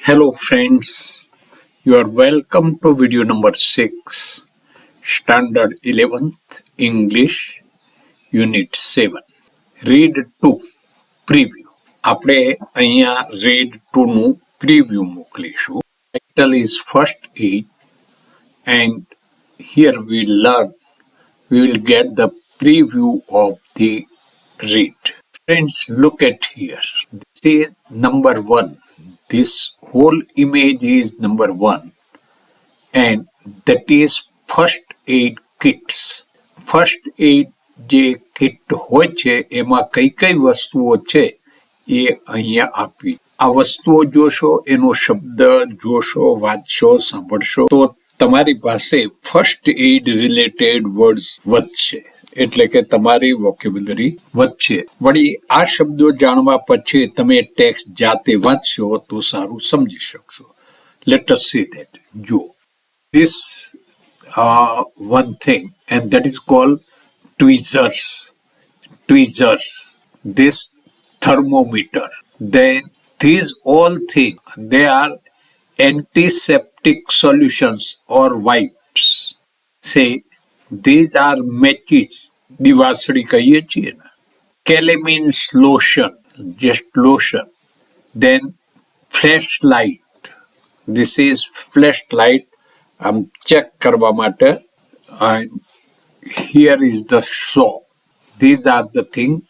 Hello friends, you are welcome to video number 6, Standard 11th English, Unit 7. Read 2, Preview. આપણે અહીંયા Read 2 નું preview મોકલીશું. Title is First Aid and here we will get the preview of the read. Friends, look at here. This is number 1. This whole image is number 1 and that is first aid kits. First aid જે kit હોય છે એમાં કઈ વસ્તુઓ છે એ અહીંયા આપી. આ વસ્તુઓ જોશો, એનો શબ્દ જોશો, વાંચશો, સાંભળશો તો તમારી પાસે ફર્સ્ટ એડ રિલેટેડ વર્ડ્સ વધશે, એટલે કે તમારી વોકેબ્યુલરી વધશે. વળી આ શબ્દો જાણવા પછી તમે ટેક્સ્ટ જાતે વાંચશો તો સારું સમજી શકશો. Let S C that. જો this one thing and that is called tweezers. This thermometer. Then these all things, they are antiseptic solutions or wipes. Say these are matches. દિવાસળી કહીએ છીએ ને. Calamine lotion, just lotion. Then flashlight. This is flashlight. આમ check કરવા માટે. And here is the saw. These are the things.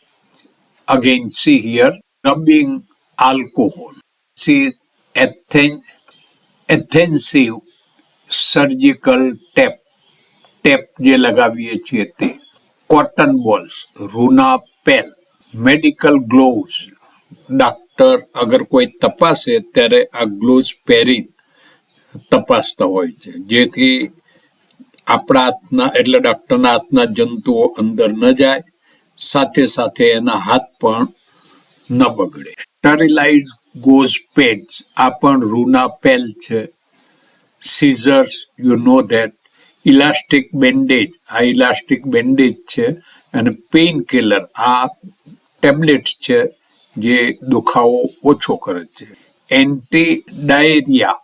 Again, see here, rubbing alcohol. See, adhesive surgical tape. Tape જે લગાવીએ છીએ તે. કોટન બોલ્સ, રૂના પેલ, medical gloves. Doctor અગર કોઈ તપાસે ત્યારે આ ગ્લોવ્સ પહેરી તપાસતા હોય છે, જેથી આપણા હાથના એટલે ડોક્ટરના હાથના જંતુઓ અંદર ન જાય, સાથે સાથે એના હાથ પણ ન બગડે. સ્ટરીલાઇઝ ગોઝ પેડ્સ, આ પણ રૂના પેલ છે. Scissors, you know that. Elastic bandage, આ ઇલાસ્ટિક બેન્ડેજ છે. અને પેઇન કિલર, આ ટેબ્લેટ્સ છે જે દુખાવો ઓછો કરે છે. Anti diarrhoea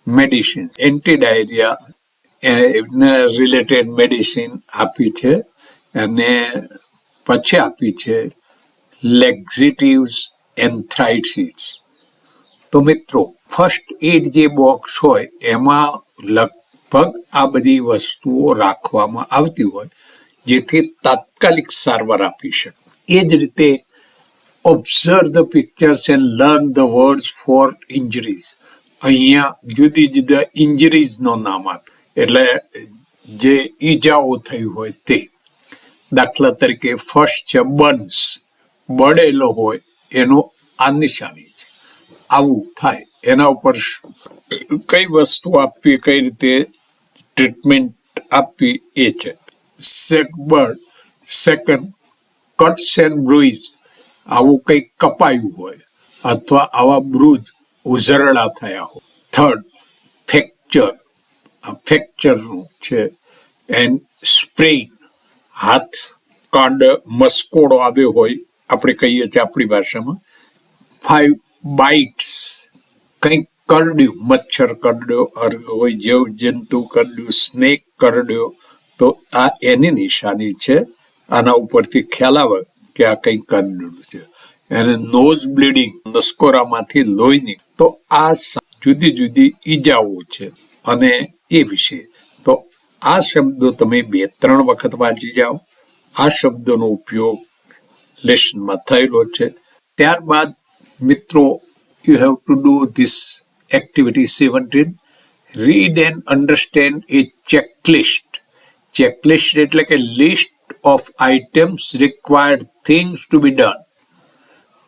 medicine, anti diarrhoea related medicine આપી છે. અને પછી આપી છે લેક્ઝિટિવ્સ એન્થ્રાઇટિસ. તો મિત્રો, ફર્સ્ટ એડ જે બોક્સ હોય એમાં લગભગ આ બધી વસ્તુઓ રાખવામાં આવતી હોય જેથી તાત્કાલિક સારવાર આપી શકે. એ જ રીતે observe the pictures and learn the words for injuries. અહીંયા જુદી જુદા ઇન્જરીઝનો નામ આપે, એટલે જે ઈજાઓ થઈ હોય તે. દાખલા તરીકે ફર્સ્ટ છે બર્ન્સ, બળેલો હોય એનો આ નિશાની છે. આવું થાય, એના ઉપર કઈ વસ્તુ આપવી, કઈ રીતે ટ્રીટમેન્ટ આપવી એ છે. સેકન્ડ કટ્સ એન્ડ બ્રુઇઝ, આવું કંઈક કપાયું હોય અથવા આવા બ્રુઝ ઉઝરડા થયા હોય. થર્ડ ફ્રેક્ચર, આ ફ્રેક્ચરનું છે. એન્ડ સ્પ્રેઇન, હાથ કાંડ મસ્કોડો આવ્યો હોય, આપણે કહીએ છીએ આપણી ભાષામાં. 5 બાઇટ્સ, કંઈક કરડ્યું, મચ્છર કરડ્યો હોય, જીવ જંતુ કરડ્યું, સ્નેક કરડ્યો, તો આ એની નિશાની છે. આના ઉપરથી ખ્યાલ આવે કે આ કંઈક કરડ્યું છે. અને નોઝ બ્લીડિંગ, નસકોરામાંથી લોહી નીકળે, તો આ જુદી જુદી ઈજાઓ છે અને એ વિશે. તો આ શબ્દો તમે 2-3 વખત વાંચી જાઓ. આ શબ્દોનો ઉપયોગ લેસનમાં થયેલો છે. ત્યારબાદ મિત્રો, you have to do this activity 17. Read and understand a checklist. Checklist એટલે કે list of items required things to be done.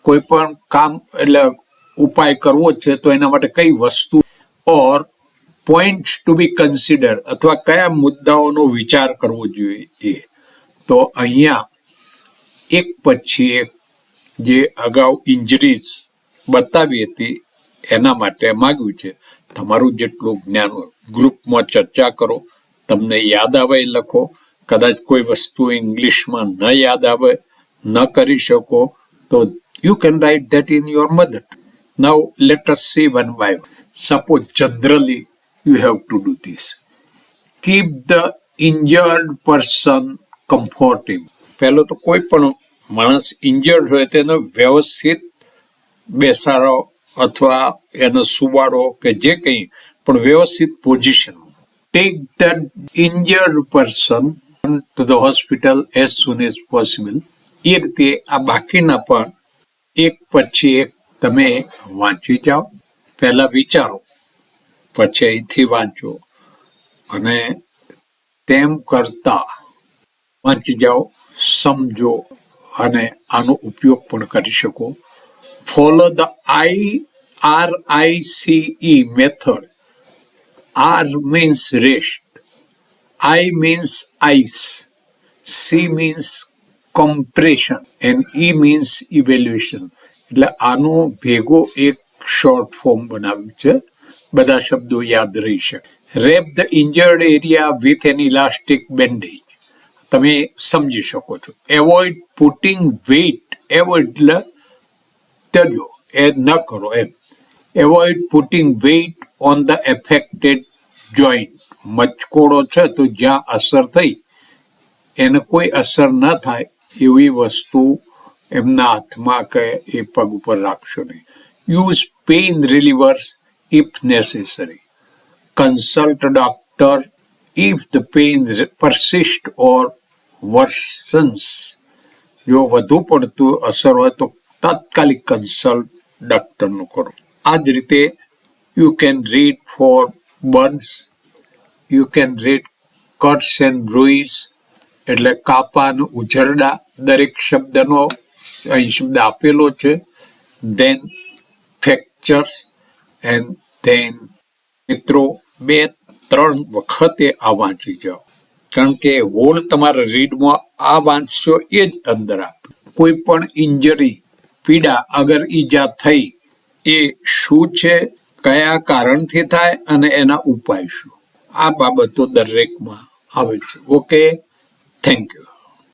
કોઈ પણ કામ એટલે ઉપાય કરવો છે તો એના માટે કઈ વસ્તુ ઓર પોઈન્ટ્સ ટુ બી કન્સિડર અથવા કયા મુદ્દાઓનો વિચાર કરવો જોઈએ એ. તો અહીંયા એક પછી એક જે અગાઉ ઇન્જરીઝ બતાવી હતી એના માટે માગ્યું છે. તમારું જેટલું જ્ઞાન હોય ગ્રુપમાં ચર્ચા કરો, તમને યાદ આવે એ લખો. કદાચ કોઈ વસ્તુ ઇંગ્લિશમાં ન યાદ આવે, ન કરી શકો તો you can write that in your mother. Now let us see one by one. Suppose generally you have to do this. Keep the injured person comfortable. પહેલો તો કોઈ પણ માણસ ઇન્જર્ડ હોય તેને વ્યવસ્થિત બેસાડો અથવા એને સુવાડો કે જે કંઈ પણ વ્યવસ્થિત position. Take the injured person to the hospital as soon as possible. એ રીતે આ બાકીના પણ એક પછી એક તમે વાંચી જાઓ. પહેલા વિચારો, પછી અહીંથી વાંચો અને તેમ કરતા વાંચી જાઓ, સમજો અને આનો ઉપયોગ પણ કરી શકો. Follow the RICE method. R means rest, I means ice, C means compression and E means evaluation. એટલે આનો ભેગો એક શોર્ટ ફોર્મ બનાવ્યું છે, બધા શબ્દો યાદ રહી શકે. Wrap the injured area with an elastic bandage. તમે સમજી શકો છો. Avoid putting weight. એવોઇડ એટલે તજો, એ ન કરો એમ. Avoid putting weight on the affected joint. મચકોડો છે તો જ્યાં અસર થઈ એને કોઈ અસર ન થાય એવી વસ્તુ એમના હાથમાં કે એ પગ ઉપર રાખશો નહીં. Use pain relievers if necessary. Consult doctor if the pain persist or worsens. જો વધુ પડતું અસર હોય તો તાત્કાલિક કન્સલ્ટ ડોક્ટરનું કરો. આ જ રીતે you can read for burns, you can read cuts and bruise એટલે કાપા અને ઉઝરડા. દરેક શબ્દનો અહીં શબ્દ આપેલો છે. ધેન ફ્રેક્ચર્સ એન્ડ ધેન મિત્રો 2-3 વખતે આ વાંચી જાઓ, કારણ કે હોલ તમારા રીડમાં આ વાંચશો એ જ અંદર આપે. કોઈ પણ ઇન્જરી, પીડા, અગર ઈજા થઈ એ શું છે, કયા કારણથી થાય અને એના ઉપાય શું, આ બાબતો દરેકમાં આવે છે. Okay, thank you.